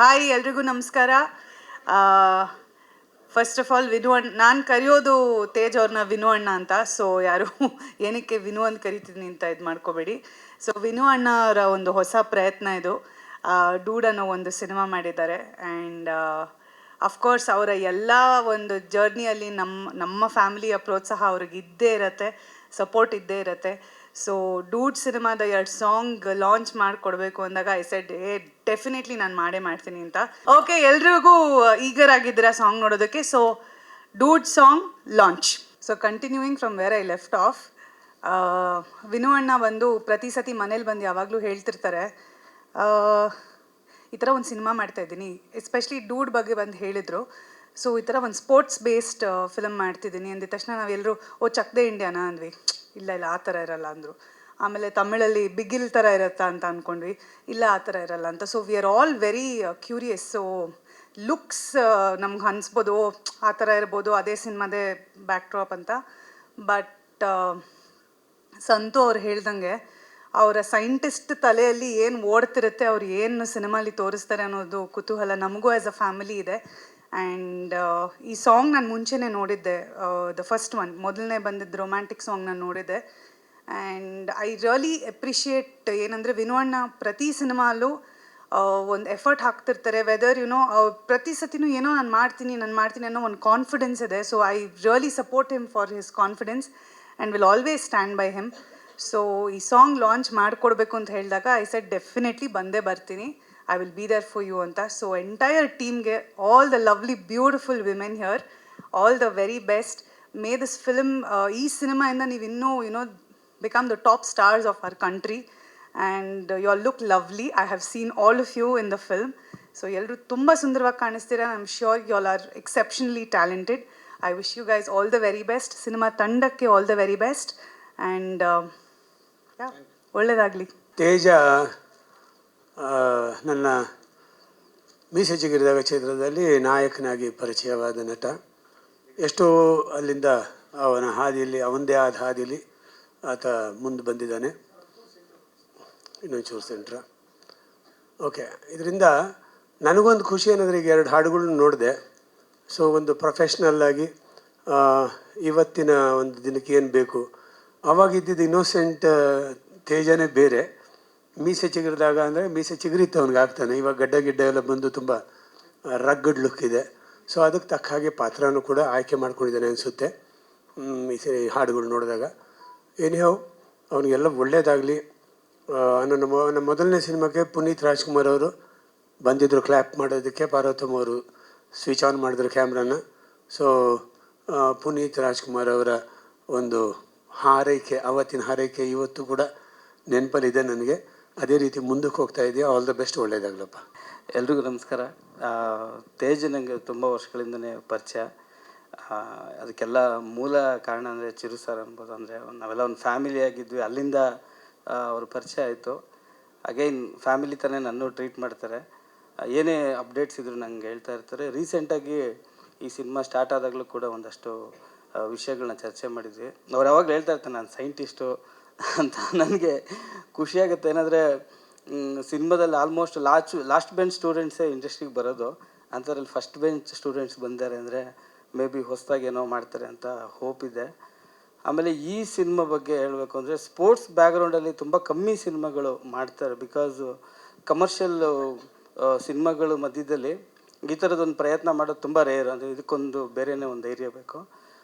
Hi ಎಲ್ರಿಗೂ ನಮಸ್ಕಾರ. First of all Vinu ಅಣ್ಣ, ನಾನು ಕರೆಯೋದು ತೇಜ್ ಅವ್ರನ್ನ ವಿನು ಅಣ್ಣ ಅಂತ. ಸೊ ಯಾರು ಏನಕ್ಕೆ ವಿನು ಅಂತ ಕರಿತೀನಿ ಅಂತ ಇದು ಮಾಡ್ಕೋಬೇಡಿ. ಸೊ ವಿನು ಅಣ್ಣ ಅವರ ಒಂದು ಹೊಸ ಪ್ರಯತ್ನ ಇದು. ಡೂಡ್ ಅನ್ನೋ ಒಂದು ಸಿನಿಮಾ ಮಾಡಿದ್ದಾರೆ. ಆ್ಯಂಡ್ ಅಫ್ಕೋರ್ಸ್ ಅವರ ಎಲ್ಲ ಒಂದು ಜರ್ನಿಯಲ್ಲಿ ನಮ್ಮ ಫ್ಯಾಮಿಲಿಯ ಪ್ರೋತ್ಸಾಹ ಅವ್ರಿಗೆ ಇದ್ದೇ ಇರತ್ತೆ, ಸಪೋರ್ಟ್ ಇದ್ದೇ ಇರತ್ತೆ. ಸೊ ಡೂಡ್ ಸಿನಿಮಾದ 2 ಸಾಂಗ್ ಲಾಂಚ್ ಮಾಡಿಕೊಡ್ಬೇಕು ಅಂದಾಗ ಐ ಸೆಡ್ ಡೆಫಿನೆಟ್ಲಿ ನಾನು ಮಾಡ್ತೀನಿ ಅಂತ. ಓಕೆ, ಎಲ್ರಿಗೂ ಈಗರ್ ಆಗಿದ್ದೀರಾ ಸಾಂಗ್ ನೋಡೋದಕ್ಕೆ. So dude song launch. So continuing from where I left of, Vinu ಅಣ್ಣ ಬಂದು ಪ್ರತಿ ಸತಿ ಮನೇಲಿ ಬಂದು ಯಾವಾಗಲೂ ಹೇಳ್ತಿರ್ತಾರೆ, ಈ ಥರ ಒಂದು ಸಿನಿಮಾ ಮಾಡ್ತಾಯಿದ್ದೀನಿ. ಎಸ್ಪೆಷಲಿ ಡೂಡ್ ಬಗ್ಗೆ ಬಂದು ಹೇಳಿದರು. ಸೊ ಈ ಥರ ಒಂದು ಸ್ಪೋರ್ಟ್ಸ್ ಬೇಸ್ಡ್ ಫಿಲಮ್ ಮಾಡ್ತಿದ್ದೀನಿ ಅಂದಿದ ತಕ್ಷಣ ನಾವೆಲ್ಲರೂ ಚಕ್ದೆ ಇಂಡಿಯಾನಾ ಅಂದ್ವಿ. ಇಲ್ಲ ಆ ಥರ ಇರಲ್ಲ ಅಂದರು. ಆಮೇಲೆ ತಮಿಳಲ್ಲಿ ಬಿಗಿಲ್ ಥರ ಇರುತ್ತಾ ಅಂತ ಅಂದ್ಕೊಂಡ್ವಿ. ಇಲ್ಲ ಆ ಥರ ಇರಲ್ಲ ಅಂತ. So we are all very curious. So looks ನಮ್ಗೆ ಅನಿಸ್ಬೋದು ಆ ಥರ ಇರ್ಬೋದು, ಅದೇ ಸಿನಿಮಾದೇ ಬ್ಯಾಕ್ ಡ್ರಾಪ್ ಅಂತ. ಬಟ್ ಸಂತು ಅವ್ರು ಹೇಳ್ದಂಗೆ ಅವರ ಸೈಂಟಿಸ್ಟ್ ತಲೆಯಲ್ಲಿ ಏನು ಓಡ್ತಿರುತ್ತೆ, ಅವ್ರು ಏನು ಸಿನಿಮಾಲಿ ತೋರಿಸ್ತಾರೆ ಅನ್ನೋದು ಕುತೂಹಲ ನಮಗೂ ಆ್ಯಸ್ ಅ ಫ್ಯಾಮಿಲಿ ಇದೆ. ಆ್ಯಂಡ್ ಈ ಸಾಂಗ್ ನಾನು ಮುಂಚೆನೇ ನೋಡಿದ್ದೆ, ದ ಫಸ್ಟ್ ಒನ್, ಮೊದಲನೇ ಬಂದಿದ್ದು ರೊಮ್ಯಾಂಟಿಕ್ ಸಾಂಗ್ ನಾನು ನೋಡಿದ್ದೆ. ಆ್ಯಂಡ್ ಐ ರಿಯಲಿ ಅಪ್ರಿಷಿಯೇಟ್ ಏನಂದರೆ ವಿನು ಅಣ್ಣ ಪ್ರತಿ ಸಿನಿಮಾಲ್ಲೂ ಒಂದು ಎಫರ್ಟ್ ಹಾಕ್ತಿರ್ತಾರೆ. ವೆದರ್ ಪ್ರತಿ ಸತಿನೂ ಏನೋ ನಾನು ಮಾಡ್ತೀನಿ ಅನ್ನೋ ಒಂದು ಕಾನ್ಫಿಡೆನ್ಸ್ ಇದೆ. So I really support him for his confidence and will always stand by him. So ಈ ಸಾಂಗ್ ಲಾಂಚ್ ಮಾಡಿಕೊಡ್ಬೇಕು ಅಂತ ಹೇಳಿದಾಗ ಐ ಸೆಡ್ ಡೆಫಿನೆಟ್ಲಿ ಬಂದೇ ಬರ್ತೀನಿ, I will be there for you ಅಂತ. ಸೊ ಎಂಟೈರ್ ಟೀಮ್ಗೆ, all the lovely beautiful women here, all the very best. May this film, ಈ ಸಿನಿಮಾಯಿಂದ ನೀವು ಇನ್ನೂ become the top stars of our country, and you all look lovely. I have seen all of you in the film. So ಎಲ್ಲರೂ ತುಂಬ ಸುಂದರವಾಗಿ ಕಾಣಿಸ್ತೀರಾ. I am sure you all are exceptionally talented. I wish you guys all the very best. Cinema ತಂಡಕ್ಕೆ all the very best. And ಒಳ್ಳೆಯದಾಗಲಿ. ತೇಜ ನನ್ನ ಮೀಸೆ ಚಿಗುರಿದಾಗ ಕ್ಷೇತ್ರದಲ್ಲಿ ನಾಯಕನಾಗಿ ಪರಿಚಯವಾದ ನಟ. ಎಷ್ಟೋ ಅಲ್ಲಿಂದ ಅವನ ಹಾದಿಯಲ್ಲಿ, ಅವನದೇ ಆದ ಹಾದಿಯಲ್ಲಿ ಆತ ಮುಂದೆ ಬಂದಿದ್ದಾನೆ. ಇನ್ನೊಂದು ಚೂರು ಸೆಂಟ್ರ. ಓಕೆ, ಇದರಿಂದ ನನಗೊಂದು ಖುಷಿ ಏನಂದರೆ, ಈಗ 2 ಹಾಡುಗಳನ್ನ ನೋಡಿದೆ. ಸೊ ಒಂದು ಪ್ರೊಫೆಷ್ನಲ್ಲಾಗಿ ಇವತ್ತಿನ ಒಂದು ದಿನಕ್ಕೆ ಏನು ಬೇಕು, ಅವಾಗಿದ್ದಿದ್ದು ಇನ್ನೋಸೆಂಟ್ ತೇಜನೇ ಬೇರೆ. ಮೀಸೆ ಚಿಗುರಿದಾಗ ಅಂದರೆ ಮೀಸೆ ಚಿಗುರಿತ್ತು ಅವ್ನಿಗೆ ಆಗ್ತಾನೆ. ಇವಾಗ ಗಡ್ಡ ಎಲ್ಲ ಬಂದು ತುಂಬ ರಗ್ಗಡ್ ಲುಕ್ ಇದೆ. ಸೊ ಅದಕ್ಕೆ ತಕ್ಕ ಹಾಗೆ ಪಾತ್ರನೂ ಕೂಡ ಆಯ್ಕೆ ಮಾಡ್ಕೊಂಡಿದ್ದಾನೆ ಅನಿಸುತ್ತೆ ಈ ಹಾಡುಗಳು ನೋಡಿದಾಗ. ಏನಿಹೋ ಅವನಿಗೆಲ್ಲ ಒಳ್ಳೆಯದಾಗಲಿ. ನಮ್ಮ ಮೊದಲನೇ ಸಿನಿಮಾಕ್ಕೆ ಪುನೀತ್ ರಾಜ್ಕುಮಾರ್ ಅವರು ಬಂದಿದ್ದರು ಕ್ಲ್ಯಾಪ್ ಮಾಡೋದಕ್ಕೆ. ಪಾರ್ವತಮ್ಮ ಅವರು ಸ್ವಿಚ್ ಆನ್ ಮಾಡಿದ್ರು ಕ್ಯಾಮ್ರಾನ. ಸೊ ಪುನೀತ್ ರಾಜ್ಕುಮಾರ್ ಅವರ ಒಂದು ಹಾರೈಕೆ, ಅವತ್ತಿನ ಹಾರೈಕೆ ಇವತ್ತು ಕೂಡ ನೆನಪಲ್ಲಿದೆ ನನಗೆ. ಅದೇ ರೀತಿ ಮುಂದಕ್ಕೆ ಹೋಗ್ತಾ ಇದೆಯಾ. ಆಲ್ ದ ಬೆಸ್ಟ್, ಒಳ್ಳೆಯದಾಗಲಪ್ಪ. ಎಲ್ರಿಗೂ ನಮಸ್ಕಾರ. ತೇಜ್ ನನಗೆ ತುಂಬ ವರ್ಷಗಳಿಂದನೇ ಪರಿಚಯ. ಅದಕ್ಕೆಲ್ಲ ಮೂಲ ಕಾರಣ ಅಂದರೆ ಚಿರು ಸರ್ ಅನ್ಬೋದು. ಅಂದರೆ ನಾವೆಲ್ಲ ಒಂದು ಫ್ಯಾಮಿಲಿ ಆಗಿದ್ವಿ, ಅಲ್ಲಿಂದ ಅವ್ರ ಪರಿಚಯ ಆಯಿತು. ಅಗೈನ್ ಫ್ಯಾಮಿಲಿ ಥರನೇ ನನ್ನೂ ಟ್ರೀಟ್ ಮಾಡ್ತಾರೆ. ಏನೇ ಅಪ್ಡೇಟ್ಸ್ ಇದ್ರು ನಂಗೆ ಹೇಳ್ತಾ ಇರ್ತಾರೆ. ರೀಸೆಂಟಾಗಿ ಈ ಸಿನಿಮಾ ಸ್ಟಾರ್ಟ್ ಆದಾಗಲೂ ಕೂಡ ಒಂದಷ್ಟು ವಿಷಯಗಳನ್ನ ಚರ್ಚೆ ಮಾಡಿದ್ವಿ. ಅವ್ರು ಯಾವಾಗಲೂ ಹೇಳ್ತಾ ಇರ್ತಾರೆ ನಾನು ಸೈಂಟಿಸ್ಟು ಅಂತ. ನನಗೆ ಖುಷಿಯಾಗುತ್ತೆ. ಏನಂದರೆ ಸಿನಿಮಾದಲ್ಲಿ ಆಲ್ಮೋಸ್ಟ್ ಲಾಸ್ಟ್ ಬೆಂಚ್ ಸ್ಟೂಡೆಂಟ್ಸೇ ಇಂಡಸ್ಟ್ರಿಗೆ ಬರೋದು. ಅಂಥದ್ರಲ್ಲಿ ಫಸ್ಟ್ ಬೆಂಚ್ ಸ್ಟೂಡೆಂಟ್ಸ್ ಬಂದ್ದಾರೆ ಅಂದರೆ ಮೇ ಬಿ ಹೊಸದಾಗಿ ಏನೋ ಮಾಡ್ತಾರೆ ಅಂತ ಹೋಪ್ ಇದೆ. ಆಮೇಲೆ ಈ ಸಿನಿಮಾ ಬಗ್ಗೆ ಹೇಳಬೇಕು ಅಂದರೆ, ಸ್ಪೋರ್ಟ್ಸ್ ಬ್ಯಾಕ್ಗ್ರೌಂಡಲ್ಲಿ ತುಂಬ ಕಮ್ಮಿ ಸಿನಿಮಾಗಳು ಮಾಡ್ತಾರೆ. ಬಿಕಾಸ್ ಕಮರ್ಷಿಯಲ್ ಸಿನಿಮಾಗಳು ಮಧ್ಯದಲ್ಲಿ ಈ ಥರದೊಂದು ಪ್ರಯತ್ನ ಮಾಡೋದು ತುಂಬ ರೇರ್. ಅಂದರೆ ಇದಕ್ಕೊಂದು ಬೇರೆಯೇ ಒಂದು ಧೈರ್ಯ ಬೇಕು.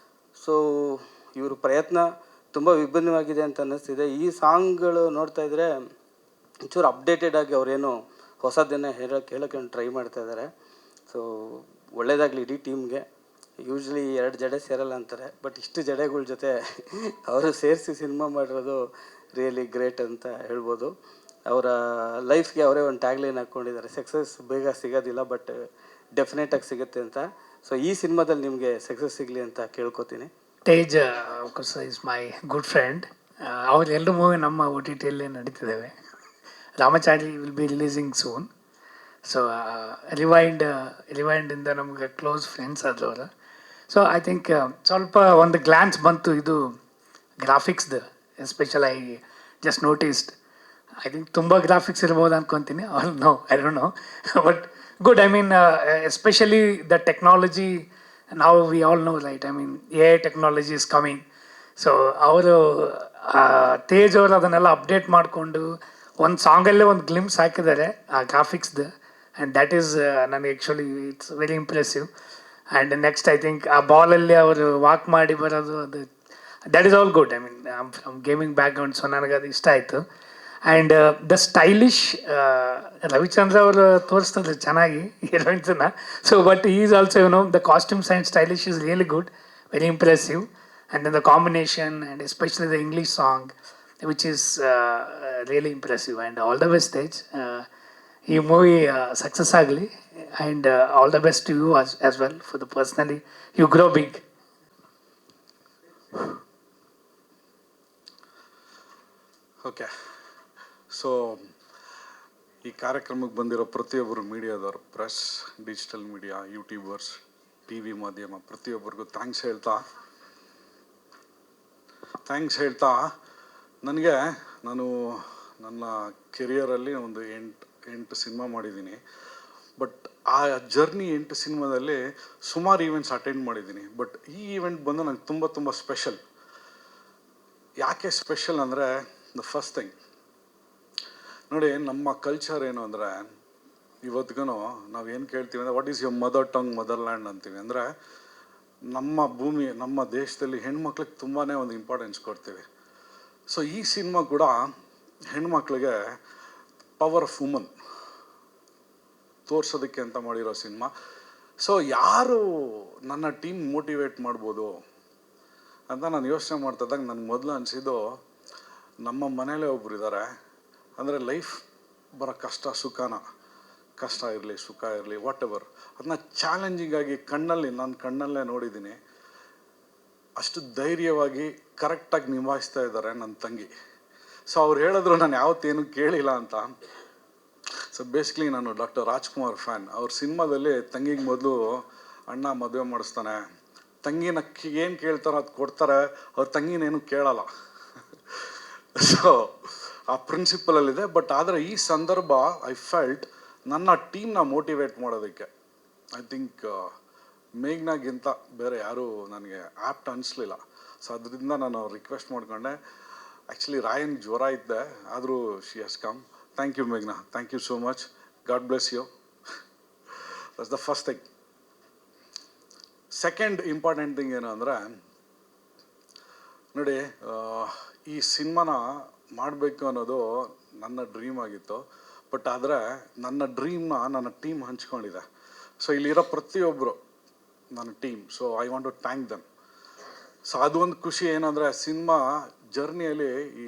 ಸೊ ಇವ್ರ ಪ್ರಯತ್ನ ತುಂಬ ವಿಭಿನ್ನವಾಗಿದೆ ಅಂತ ಅನ್ನಿಸ್ತಿದೆ. ಈ ಸಾಂಗ್ಗಳು ನೋಡ್ತಾ ಇದ್ದರೆ ಒಂಚೂರು ಅಪ್ಡೇಟೆಡ್ ಆಗಿ ಅವರೇನು ಹೊಸದನ್ನೇ ಹೇಳೋಕ್ಕೆ ಟ್ರೈ ಮಾಡ್ತಾ ಇದ್ದಾರೆ. ಸೊ ಒಳ್ಳೆಯದಾಗಲಿ ಇಡೀ ಟೀಮ್ಗೆ. ಯೂಶ್ವಲಿ 2 ಜಡೆ ಸೇರಲ್ಲ ಅಂತಾರೆ, ಬಟ್ ಇಷ್ಟು ಜಡೆಗಳ ಜೊತೆ ಅವರು ಸೇರಿಸಿ ಸಿನಿಮಾ ಮಾಡಿರೋದು ರಿಯಲಿ ಗ್ರೇಟ್ ಅಂತ ಹೇಳ್ಬೋದು. ಅವರ ಲೈಫ್ಗೆ ಅವರೇ ಒಂದು ಟ್ಯಾಗ್ಲೈನ್ ಹಾಕ್ಕೊಂಡಿದ್ದಾರೆ, ಸಕ್ಸಸ್ ಬೇಗ ಸಿಗೋದಿಲ್ಲ ಬಟ್ ಡೆಫಿನೆಟಾಗಿ ಸಿಗುತ್ತೆ ಅಂತ. ಸೊ ಈ ಸಿನಿಮಾದಲ್ಲಿ ನಿಮಗೆ ಸಕ್ಸಸ್ ಸಿಗಲಿ ಅಂತ ಕೇಳ್ಕೊತೀನಿ. Tej of course is my good friend. ಅವ್ರು 2 ಮೂವಿ ನಮ್ಮ OTTಯಲ್ಲೇ ನಡೀತಿದ್ದೇವೆ. Ramachari will be releasing soon. So ರಿವೈಂಡಿಂದ ನಮಗೆ ಕ್ಲೋಸ್ ಫ್ರೆಂಡ್ಸ್ ಆದರು ಅವರು. ಸೊ ಐ ಥಿಂಕ್ ಸ್ವಲ್ಪ ಒಂದು ಗ್ಲಾನ್ಸ್ ಬಂತು ಇದು ಗ್ರಾಫಿಕ್ಸ್ದು. Special I just noticed, I think ತುಂಬ ಗ್ರಾಫಿಕ್ಸ್ ಇರ್ಬೋದು ಅಂದ್ಕೊತೀನಿ. All no, I don't know, but Good. I mean, especially the technology. Now we all know, right? I mean, AI technology is coming. So ಅವರು ತೇಜ್ ಅವರು ಅದನ್ನೆಲ್ಲ update ಮಾಡಿಕೊಂಡು ಒಂದು ಸಾಂಗಲ್ಲೇ ಒಂದು glimpse ಹಾಕಿದ್ದಾರೆ ಆ ಗ್ರಾಫಿಕ್ಸ್ದು, ಆ್ಯಂಡ್ ದ್ಯಾಟ್ ಈಸ್ ನನಗೆ actually it's very impressive. And next I think ಆ ಬಾಲಲ್ಲಿ ಅವರು ವಾಕ್ ಮಾಡಿ ಬರೋದು, ಅದು that is all good. I mean from gaming background, so ನನಗೆ ಅದು ಇಷ್ಟ ಆಯಿತು. ಆ್ಯಂಡ್ ದ ಸ್ಟೈಲಿಶ್ ರವಿಚಂದ್ರ ಅವರು ತೋರಿಸ್ತಾರೆ ಚೆನ್ನಾಗಿ ಹೀರೋಯಿನ್ಸನ್ನ. So but is also the costumes and stylish is really good, very impressive. And then the combination, and especially the English song, which is really impressive. And all the best, Tej. Ee movie success agli, and all the best to you as well for the personally. You grow big. Okay, so ಈ ಕಾರ್ಯಕ್ರಮಕ್ಕೆ ಬಂದಿರೋ ಪ್ರತಿಯೊಬ್ಬರು ಮೀಡಿಯಾದವರು, press, digital media, YouTubers, T V ಮಾಧ್ಯಮ, ಪ್ರತಿಯೊಬ್ಬರಿಗೂ thanks ಹೇಳ್ತಾ ನನಗೆ, ನಾನು ನನ್ನ ಕೆರಿಯರಲ್ಲಿ ಒಂದು 8 ಸಿನಿಮಾ ಮಾಡಿದ್ದೀನಿ. ಬಟ್ ಆ ಜರ್ನಿ 8 ಸಿನಿಮಾದಲ್ಲಿ ಸುಮಾರು ಈವೆಂಟ್ಸ್ ಅಟೆಂಡ್ ಮಾಡಿದ್ದೀನಿ. ಬಟ್ ಈ ಈವೆಂಟ್ ಬಂದು ನಂಗೆ ತುಂಬ ಸ್ಪೆಷಲ್. ಯಾಕೆ ಸ್ಪೆಷಲ್ ಅಂದರೆ, ದ ಫಸ್ಟ್ ಥಿಂಗ್ ನೋಡಿ, ನಮ್ಮ ಕಲ್ಚರ್ ಏನು ಅಂದರೆ, ಇವತ್ತಿಗೂ ನಾವೇನು ಕೇಳ್ತೀವಿ ಅಂದರೆ, what is your mother tongue, motherland ಅಂತೀವಿ. ಅಂದರೆ ನಮ್ಮ ಭೂಮಿ, ನಮ್ಮ ದೇಶದಲ್ಲಿ ಹೆಣ್ಮಕ್ಳಿಗೆ ತುಂಬಾ ಒಂದು ಇಂಪಾರ್ಟೆನ್ಸ್ ಕೊಡ್ತೀವಿ. ಸೊ ಈ ಸಿನಿಮಾ ಕೂಡ ಹೆಣ್ಮಕ್ಳಿಗೆ ಪವರ್ ಆಫ್ ವುಮನ್ ತೋರ್ಸೋದಕ್ಕೆ ಅಂತ ಮಾಡಿರೋ ಸಿನಿಮಾ. ಸೊ ಯಾರು ನನ್ನ ಟೀಮ್ ಮೋಟಿವೇಟ್ ಮಾಡ್ಬೋದು ಅಂತ ನಾನು ಯೋಚನೆ ಮಾಡ್ತಿದ್ದಾಗ ನನಗೆ ಮೊದಲು ಅನಿಸಿದ್ದು, ನಮ್ಮ ಮನೇಲೇ ಒಬ್ರು ಇದ್ದಾರೆ. ಅಂದರೆ ಲೈಫ್ ಬರೋ ಕಷ್ಟ ಇರಲಿ, ಸುಖ ಇರಲಿ, ವಾಟ್ ಎವರ್, ಅದನ್ನ ಚಾಲೆಂಜಿಂಗಾಗಿ ನನ್ನ ಕಣ್ಣಲ್ಲೇ ನೋಡಿದ್ದೀನಿ. ಅಷ್ಟು ಧೈರ್ಯವಾಗಿ ಕರೆಕ್ಟಾಗಿ ನಿಭಾಯಿಸ್ತಾ ಇದ್ದಾರೆ ನನ್ನ ತಂಗಿ. ಸೊ ಅವ್ರು ಹೇಳಿದ್ರು, ನಾನು ಯಾವತ್ತೇನು ಕೇಳಿಲ್ಲ ಅಂತ. ಸೊ ಬೇಸಿಕ್ಲಿ ನಾನು ಡಾಕ್ಟರ್ ರಾಜ್ಕುಮಾರ್ ಫ್ಯಾನ್. ಅವ್ರ ಸಿನಿಮಾದಲ್ಲಿ ತಂಗಿಗೆ ಮೊದಲು ಅಣ್ಣ ಮದುವೆ ಮಾಡಿಸ್ತಾನೆ, ತಂಗಿನ ಏನು ಕೇಳ್ತಾರೋ ಅದು ಕೊಡ್ತಾರೆ, ಅವ್ರ ತಂಗಿನೇನು ಕೇಳಲ್ಲ. ಸೊ ಆ ಪ್ರಿನ್ಸಿಪಲಲ್ಲಿದೆ. ಬಟ್ ಆದರೆ ಈ ಸಂದರ್ಭ ಐ ಫೆಲ್ಟ್ ನನ್ನ ಟೀಮ್ನ ಮೋಟಿವೇಟ್ ಮಾಡೋದಕ್ಕೆ, ಐ ಥಿಂಕ್ ಮೇಘ್ನಾಗಿಂತ ಬೇರೆ ಯಾರೂ ನನಗೆ ಆ್ಯಪ್ಟ್ ಅನಿಸ್ಲಿಲ್ಲ. ಸೊ ಅದರಿಂದ ನಾನು ರಿಕ್ವೆಸ್ಟ್ ಮಾಡ್ಕೊಂಡೆ. ಆ್ಯಕ್ಚುಲಿ ರಾಯನ್ ಜ್ವರ ಇದ್ದೆ, ಆದರೂ she has come. Thank you ಮೇಘ್ನಾ, thank you so much. God bless you. That's the first thing. Second important thing ಏನು ಅಂದರೆ, ನೋಡಿ, ಈ ಸಿನಿಮಾನ ಮಾಡಬೇಕು ಅನ್ನೋದು ನನ್ನ ಡ್ರೀಮ್ ಆಗಿತ್ತು. ಬಟ್ ಆದರೆ ನನ್ನ ಡ್ರೀಮ್ನ ನನ್ನ ಟೀಮ್ ಹಂಚ್ಕೊಂಡಿದೆ. ಸೊ ಇಲ್ಲಿರೋ ಪ್ರತಿಯೊಬ್ಬರು ನನ್ನ team. So I want to thank them. So ಅದು ಒಂದು ಖುಷಿ. ಏನಂದರೆ ಸಿನಿಮಾ ಜರ್ನಿಯಲ್ಲಿ ಈ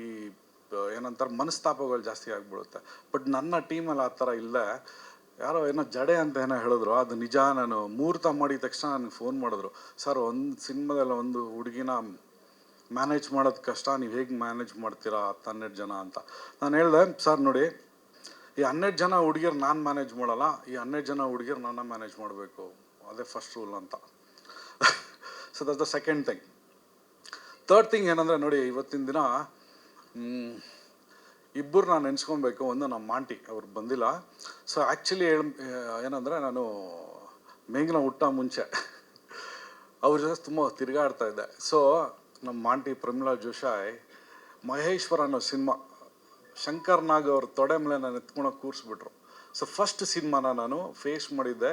ಏನಂತಾರೆ ಮನಸ್ತಾಪಗಳು ಜಾಸ್ತಿ ಆಗಿಬಿಡುತ್ತೆ. ಬಟ್ ನನ್ನ ಟೀಮಲ್ಲಿ ಆ ಥರ ಇಲ್ಲ. ಯಾರೋ ಏನೋ ಜಡೆ ಅಂತ ಏನೋ ಹೇಳಿದ್ರು, ಅದು ನಿಜ. ನಾನು ಮುಹೂರ್ತ ಮಾಡಿದ ತಕ್ಷಣ ನನಗೆ ಫೋನ್ ಮಾಡಿದ್ರು, ಸರ್ ಒಂದು ಸಿನಿಮಾದಲ್ಲಿ ಒಂದು ಹುಡುಗಿನ ಮ್ಯಾನೇಜ್ ಮಾಡೋದು ಕಷ್ಟ, ನೀವು ಹೇಗೆ ಮ್ಯಾನೇಜ್ ಮಾಡ್ತೀರಾ 12 ಜನ ಅಂತ. ನಾನು ಹೇಳಿದೆ, ಸರ್ ನೋಡಿ, ಈ 12 ಜನ ಹುಡುಗಿರು ನಾನು ಮ್ಯಾನೇಜ್ ಮಾಡಲ್ಲ, ಈ 12 ಜನ ಹುಡುಗಿರು ನನ್ನ ಮ್ಯಾನೇಜ್ ಮಾಡಬೇಕು, ಅದೇ ಫಸ್ಟ್ ರೂಲ್ ಅಂತ. So that's the second thing. Third thing ಏನಂದರೆ, ನೋಡಿ, ಇವತ್ತಿನ ದಿನ ಇಬ್ಬರು ನಾನು ನೆನೆಸ್ಕೊಬೇಕು. ಒಂದು ನಮ್ಮ ಆಂಟಿ, ಅವ್ರು ಬಂದಿಲ್ಲ. ಸೊ ಆ್ಯಕ್ಚುಲಿ ಏನಂದರೆ, ನಾನು ಮೇಘ್ನ ಹುಟ್ಟ ಮುಂಚೆ ಅವ್ರ ಜೊತೆ ತುಂಬ ತಿರುಗಾಡ್ತಾ ಇದ್ದೆ. ಸೊ ನಮ್ಮ ಆಂಟಿ ಪ್ರಮೀಳಾ ಜೋಶಾಯ್ ಮಹೇಶ್ವರ ಅನ್ನೋ ಸಿನಿಮಾ, ಶಂಕರ್ ನಾಗ್ ಅವ್ರ ತೊಡೆ ಮೇಲೆ ನಾನು ಎತ್ಕೊಳಕ್ಕೆ ಕೂರಿಸ್ಬಿಟ್ರು. ಸೊ ಫಸ್ಟ್ ಸಿನಿಮಾನ ನಾನು ಫೇಸ್ ಮಾಡಿದ್ದೆ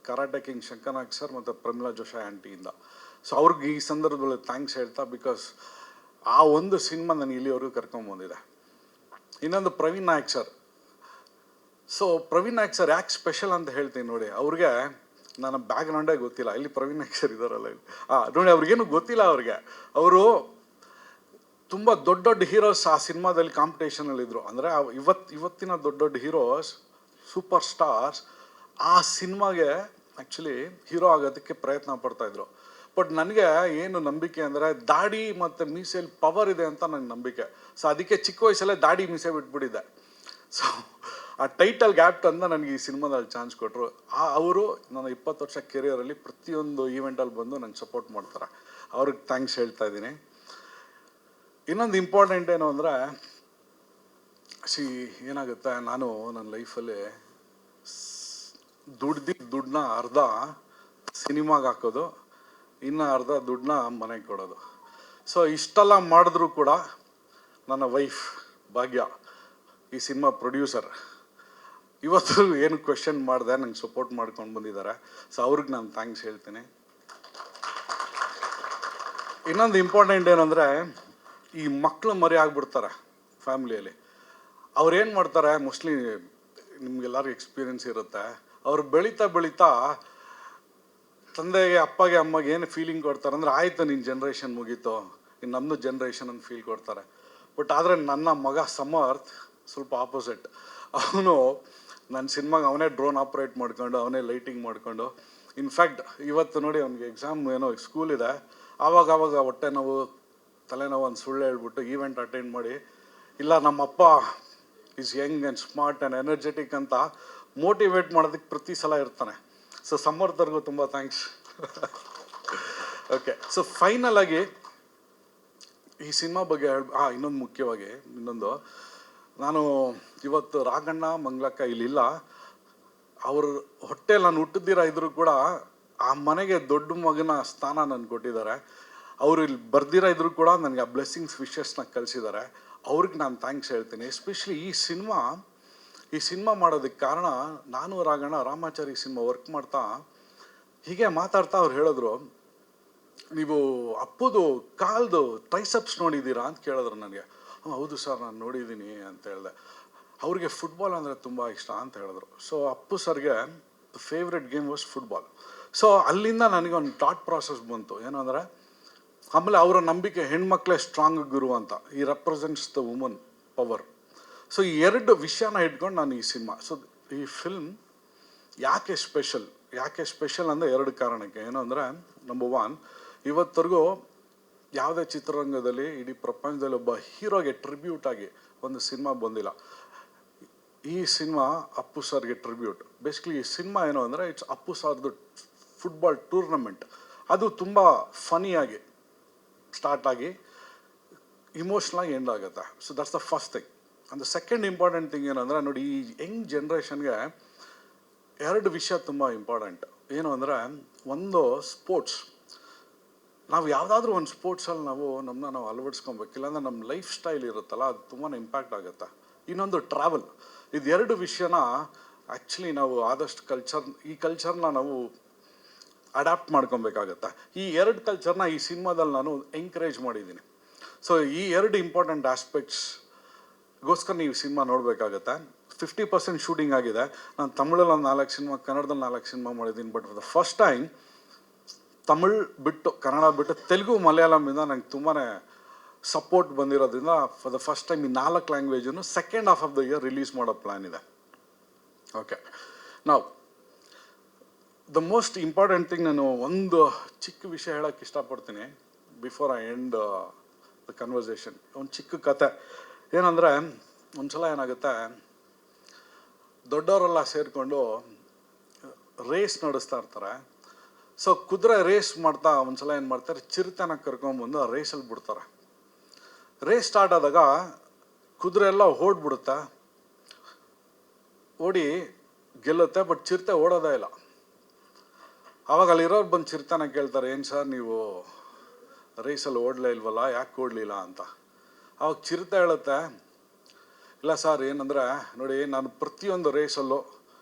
ಕರಾಟೆ ಕಿಂಗ್ ಶಂಕರ್ ನಾಗ್ ಸರ್ ಮತ್ತು ಪ್ರಮೀಳಾ ಜೋಶಾಯ್ ಆಂಟಿಯಿಂದ. ಸೊ ಅವ್ರಿಗೆ ಈ ಸಂದರ್ಭದಲ್ಲಿ ಥ್ಯಾಂಕ್ಸ್ ಹೇಳ್ತಾ, ಬಿಕಾಸ್ ಆ ಒಂದು ಸಿನಿಮಾ ನಾನು ಇಲ್ಲಿವರೆಗೂ ಕರ್ಕೊಂಬಂದಿದೆ. ಇನ್ನೊಂದು Praveen Nayak sir. So Praveen Nayak sir ಯಾಕೆ ಸ್ಪೆಷಲ್ ಅಂತ ಹೇಳ್ತೀನಿ ನೋಡಿ. ಅವ್ರಿಗೆ ನನ್ನ ಬ್ಯಾಕ್ಗ್ರೌಂಡೇ ಗೊತ್ತಿಲ್ಲ. ಇಲ್ಲಿ ಪ್ರವೀಣ್ ನಾಯಕ್ ಸರ್ ಇದ್ದಾರಲ್ಲ, ನೋಡಿ, ಅವ್ರಿಗೇನು ಗೊತ್ತಿಲ್ಲ. ಅವರು ತುಂಬ ದೊಡ್ಡ ಹೀರೋಸ್ ಆ ಸಿನಿಮಾದಲ್ಲಿ ಕಾಂಪಿಟೇಷನಲ್ಲಿದ್ದರು. ಅಂದರೆ ಇವತ್ತಿನ ದೊಡ್ಡ ಹೀರೋಸ್, ಸೂಪರ್ ಸ್ಟಾರ್ಸ್ ಆ ಸಿನಿಮಾಗೆ ಆ್ಯಕ್ಚುಲಿ ಹೀರೋ ಆಗೋದಕ್ಕೆ ಪ್ರಯತ್ನ ಪಡ್ತಾಯಿದ್ರು. ಬಟ್ ನನಗೆ ಏನು ನಂಬಿಕೆ ಅಂದರೆ, ದಾಡಿ ಮತ್ತು ಮೀಸೆಯಲ್ಲಿ ಪವರ್ ಇದೆ ಅಂತ ನನಗೆ ನಂಬಿಕೆ. ಸೊ ಅದಕ್ಕೆ ಚಿಕ್ಕ ವಯಸ್ಸಲ್ಲೇ ದಾಡಿ ಮೀಸೆ ಬಿಟ್ಬಿಟ್ಟಿದ್ದೆ. ಸೊ ಆ ಟೈಟಲ್ ಗ್ಯಾಪ್ ಅಂತ ನನಗೆ ಈ ಸಿನಿಮಾದಲ್ಲಿ ಚಾನ್ಸ್ ಕೊಟ್ಟರು. ಅವರು ನನ್ನ 20 ವರ್ಷ ಕೆರಿಯರಲ್ಲಿ ಪ್ರತಿಯೊಂದು ಈವೆಂಟಲ್ಲಿ ಬಂದು ನಂಗೆ ಸಪೋರ್ಟ್ ಮಾಡ್ತಾರೆ. ಅವ್ರಿಗೆ ಥ್ಯಾಂಕ್ಸ್ ಹೇಳ್ತಾ ಇದ್ದೀನಿ. ಇನ್ನೊಂದು ಇಂಪಾರ್ಟೆಂಟ್ ಏನು ಅಂದರೆ, ಏನಾಗುತ್ತೆ, ನಾನು ನನ್ನ ಲೈಫಲ್ಲಿ ದುಡ್ಡನ್ನ ಅರ್ಧ ಸಿನಿಮಾಗೆ ಹಾಕೋದು, ಇನ್ನು ಅರ್ಧ ದುಡ್ಡನ್ನ ಮನೆಗೆ ಕೊಡೋದು. ಸೊ ಇಷ್ಟೆಲ್ಲ ಮಾಡಿದ್ರು ಕೂಡ ನನ್ನ ವೈಫ್ ಭಾಗ್ಯ, ಈ ಸಿನಿಮಾ ಪ್ರೊಡ್ಯೂಸರ್, ಇವತ್ತು ಏನು ಕ್ವೆಶನ್ ಮಾಡಿದೆ ನಂಗೆ ಸಪೋರ್ಟ್ ಮಾಡ್ಕೊಂಡು ಬಂದಿದ್ದಾರೆ. ಸೊ ಅವ್ರಿಗೆ ನಾನು ಥ್ಯಾಂಕ್ಸ್ ಹೇಳ್ತೀನಿ. ಇನ್ನೊಂದು ಇಂಪಾರ್ಟೆಂಟ್ ಏನಂದರೆ, ಈ ಮಕ್ಕಳು ಮರಿ ಆಗ್ಬಿಡ್ತಾರೆ ಫ್ಯಾಮ್ಲಿಯಲ್ಲಿ. ಅವ್ರೇನು ಮಾಡ್ತಾರೆ, ಮೋಸ್ಟ್ಲಿ ನಿಮ್ಗೆಲ್ಲರಿಗೂ ಎಕ್ಸ್ಪೀರಿಯನ್ಸ್ ಇರುತ್ತೆ, ಅವ್ರು ಬೆಳೀತಾ ತಂದೆಗೆ ಅಪ್ಪಗೆ ಅಮ್ಮಗೆ ಏನು ಫೀಲಿಂಗ್ ಕೊಡ್ತಾರೆ ಅಂದರೆ, ಆಯಿತು ನಿನ್ನ ಜನ್ರೇಷನ್ ಮುಗೀತು, ಇನ್ನು ನಮ್ಮದು ಜನ್ರೇಷನ್ ಅಂತ ಫೀಲ್ ಕೊಡ್ತಾರೆ. ಬಟ್ ಆದರೆ ನನ್ನ ಮಗ ಸಮರ್ಥ್ ಸ್ವಲ್ಪ ಆಪೋಸಿಟ್. ಅವನು ನನ್ನ ಸಿನಿಮಾಗೆ ಅವನೇ ಡ್ರೋನ್ ಆಪ್ರೇಟ್ ಮಾಡ್ಕೊಂಡು, ಅವನೇ ಲೈಟಿಂಗ್ ಮಾಡ್ಕೊಂಡು, ಇನ್ಫ್ಯಾಕ್ಟ್ ಇವತ್ತು ನೋಡಿ ಅವ್ನಿಗೆ ಎಕ್ಸಾಮ್ ಏನೋ ಸ್ಕೂಲ್ ಇದೆ, ಆವಾಗ ಹೊಟ್ಟೆ ನೋವು ತಲೆನೋವು ಒಂದು ಸುಳ್ಳು ಹೇಳ್ಬಿಟ್ಟು ಈವೆಂಟ್ ಅಟೆಂಡ್ ಮಾಡಿ, ಇಲ್ಲ ನಮ್ಮಪ್ಪ is Young and smart and energetic ಅಂತ ಮೋಟಿವೇಟ್ ಮಾಡೋದಕ್ಕೆ ಪ್ರತಿ ಸಲ ಇರ್ತಾನೆ. ಸೊ ಸಮರ್ಥರ್ಗೂ ತುಂಬ ಥ್ಯಾಂಕ್ಸ್. ಓಕೆ, ಸೊ ಫೈನಲ್ ಆಗಿ ಈ ಸಿನಿಮಾ ಬಗ್ಗೆ ಇನ್ನೊಂದು ಮುಖ್ಯವಾಗಿ ನಾನು ಇವತ್ತು ರಾಘಣ್ಣ ಮಂಗ್ಲಕ್ಕ ಇಲ್ಲಿಲ್ಲ, ಅವ್ರ ಹೊಟ್ಟೆಲಿ ನಾನು ಹುಟ್ಟಿದ್ದೀರ ಇದ್ರೂ ಕೂಡ ಆ ಮನೆಗೆ ದೊಡ್ಡ ಮಗನ ಸ್ಥಾನ ನನಗೆ ಕೊಟ್ಟಿದ್ದಾರೆ. ಅವರು ಇಲ್ಲಿ ಬರ್ದಿರ ಇದ್ರು ಕೂಡ ನನಗೆ ಆ ಬ್ಲೆಸ್ಸಿಂಗ್ಸ್ ವಿಶಸ್ನ ಕಲಿಸಿದ್ದಾರೆ. ಅವ್ರಿಗೆ ನಾನು ಥ್ಯಾಂಕ್ಸ್ ಹೇಳ್ತೀನಿ. ಎಸ್ಪೆಷಲಿ ಈ ಸಿನಿಮಾ ಮಾಡೋದಕ್ಕೆ ಕಾರಣ, ನಾನು ರಾಮಾಚಾರಿ ಸಿನಿಮಾ ವರ್ಕ್ ಮಾಡ್ತಾ ಹೀಗೆ ಮಾತಾಡ್ತಾ ಅವ್ರು ಹೇಳಿದ್ರು, ನೀವು ಅಪ್ಪುದು ಕಾಲ್ದು ಟ್ರೈಸಪ್ಸ್ ನೋಡಿದ್ದೀರಾ ಅಂತ ಕೇಳಿದ್ರು ನನಗೆ. ಹೌದು ಸರ್ ನಾನು ನೋಡಿದ್ದೀನಿ ಅಂತ ಹೇಳಿದೆ. ಅವ್ರಿಗೆ ಫುಟ್ಬಾಲ್ ಅಂದರೆ ತುಂಬ ಇಷ್ಟ ಅಂತ ಹೇಳಿದ್ರು. ಸೊ ಅಪ್ಪು ಸರ್ಗೆ favourite game was football. So ಅಲ್ಲಿಂದ ನನಗೆ ಒಂದು ಥಾಟ್ ಪ್ರಾಸೆಸ್ ಬಂತು, ಏನಂದರೆ ಆಮೇಲೆ ಅವರ ನಂಬಿಕೆ ಹೆಣ್ಮಕ್ಳೇ ಸ್ಟ್ರಾಂಗ್ ಗುರು ಅಂತ. ಈ represents the woman power. So ಈ ಎರಡು ವಿಷಯನ ಇಟ್ಕೊಂಡು ನಾನು ಈ ಸಿನಿಮಾ, ಸೊ ಈ ಫಿಲ್ಮ್ ಯಾಕೆ ಸ್ಪೆಷಲ್ ಅಂದರೆ ಎರಡು ಕಾರಣಕ್ಕೆ. ಏನು ಅಂದರೆ, ನಂಬರ್ 1, ಇವತ್ತರೆಗೂ ಯಾವುದೇ ಚಿತ್ರರಂಗದಲ್ಲಿ ಇಡೀ ಪ್ರಪಂಚದಲ್ಲಿ ಒಬ್ಬ ಹೀರೋಗೆ ಟ್ರಿಬ್ಯೂಟ್ ಆಗಿ ಒಂದು ಸಿನಿಮಾ ಬಂದಿಲ್ಲ. ಈ ಸಿನಿಮಾ ಅಪ್ಪು ಸರ್ಗೆ ಟ್ರಿಬ್ಯೂಟ್. ಬೇಸಿಕಲಿ ಈ ಸಿನಿಮಾ ಏನು ಅಂದರೆ, ಇಟ್ಸ್ ಅಪ್ಪು ಸರ್ದು ಫುಟ್ಬಾಲ್ ಟೂರ್ನಮೆಂಟ್. ಅದು ತುಂಬ ಫನಿಯಾಗಿ ಸ್ಟಾರ್ಟ್ ಆಗಿ ಇಮೋಷ್ನಲಾಗಿ ಎಂಡ್ ಆಗುತ್ತೆ. So that's the first thing. And the second important thing ಏನಂದರೆ, ನೋಡಿ ಈ ಯಂಗ್ ಜನ್ರೇಷನ್ಗೆ ಎರಡು ವಿಷಯ ತುಂಬ ಇಂಪಾರ್ಟೆಂಟ್. ಏನು ಅಂದರೆ, ಒಂದು ಸ್ಪೋರ್ಟ್ಸ್. ನಾವು ಯಾವುದಾದ್ರೂ ಒಂದು ಸ್ಪೋರ್ಟ್ಸಲ್ಲಿ ನಮ್ಮನ್ನ ಅಳವಡಿಸ್ಕೊಬೇಕು, ಇಲ್ಲಾಂದ್ರೆ ನಮ್ಮ ಲೈಫ್ ಸ್ಟೈಲ್ ಇರುತ್ತಲ್ಲ ಅದು ತುಂಬಾ ಇಂಪ್ಯಾಕ್ಟ್ ಆಗುತ್ತೆ. ಇನ್ನೊಂದು ಟ್ರಾವೆಲ್. ಇದು ಎರಡು ವಿಷಯನ ಆ್ಯಕ್ಚುಲಿ ನಾವು ಆದಷ್ಟು ಈ ಕಲ್ಚರ್ನ ನಾವು ಅಡ್ಯಾಪ್ಟ್ ಮಾಡ್ಕೊಬೇಕಾಗತ್ತೆ. ಈ ಎರಡು ಕಲ್ಚರ್ನ ಈ ಸಿನಿಮಾದಲ್ಲಿ ನಾನು ಎಂಕರೇಜ್ ಮಾಡಿದ್ದೀನಿ. ಸೊ ಈ ಎರಡು ಇಂಪಾರ್ಟೆಂಟ್ ಆಸ್ಪೆಕ್ಟ್ಸ್ಗೋಸ್ಕರ ನೀವು ಸಿನಿಮಾ ನೋಡಬೇಕಾಗತ್ತೆ. 50% ಶೂಟಿಂಗ್ ಆಗಿದೆ. ನಾನು ತಮಿಳಲ್ಲಿ ಒಂದು 4 ಸಿನಿಮಾ, ಕನ್ನಡದಲ್ಲಿ 4 ಸಿನಿಮಾ ಮಾಡಿದ್ದೀನಿ. But for the first time Tamil ಬಿಟ್ಟು, ಕನ್ನಡ ಬಿಟ್ಟು, ತೆಲುಗು, ಮಲಯಾಳಮಿಂದ ನಂಗೆ ತುಂಬಾ ಸಪೋರ್ಟ್ ಬಂದಿರೋದ್ರಿಂದ ಫಾರ್ ದ ಫಸ್ಟ್ ಟೈಮ್ ಈ 4 ಲ್ಯಾಂಗ್ವೇಜನ್ನು second half of the year release ಮಾಡೋ ಪ್ಲ್ಯಾನ್ ಇದೆ. ಓಕೆ, ನಾವು ದ ಮೋಸ್ಟ್ ಇಂಪಾರ್ಟೆಂಟ್ ಥಿಂಗ್, ನಾನು ಒಂದು ಚಿಕ್ಕ ವಿಷಯ ಹೇಳೋಕ್ಕೆ ಇಷ್ಟಪಡ್ತೀನಿ before I end the conversation. ಒಂದು ಚಿಕ್ಕ ಕತೆ ಏನಂದರೆ, ಒಂದ್ಸಲ ಏನಾಗುತ್ತೆ, ದೊಡ್ಡವರೆಲ್ಲ ಸೇರಿಕೊಂಡು ರೇಸ್ ನಡೆಸ್ತಾ ಇರ್ತಾರೆ. ಸೊ ಕುದುರೆ ರೇಸ್ ಮಾಡ್ತಾ ಒಂದ್ಸಲ ಏನು ಮಾಡ್ತಾರೆ, ಚಿರತೆನ ಕರ್ಕೊಂಬಂದು ಆ ರೇಸಲ್ಲಿ ಬಿಡ್ತಾರೆ. ರೇಸ್ ಸ್ಟಾರ್ಟ್ ಆದಾಗ ಕುದುರೆ ಎಲ್ಲ ಓಡ್ಬಿಡುತ್ತೆ, ಓಡಿ ಗೆಲ್ಲುತ್ತೆ. ಬಟ್ ಚಿರತೆ ಓಡೋದೇ ಇಲ್ಲ. ಆವಾಗ ಅಲ್ಲಿರೋರು ಬಂದು ಚಿರತೆನ ಕೇಳ್ತಾರೆ, ಏನು ಸರ್ ನೀವು ರೇಸಲ್ಲಿ ಓಡಲೇ ಇಲ್ವಲ್ಲ, ಯಾಕೆ ಓಡಲಿಲ್ಲ ಅಂತ. ಆವಾಗ ಚಿರತೆ ಹೇಳುತ್ತೆ, ಇಲ್ಲ ಸರ್, ಏನಂದರೆ ನೋಡಿ, ನಾನು ಪ್ರತಿಯೊಂದು ರೇಸಲ್ಲೂ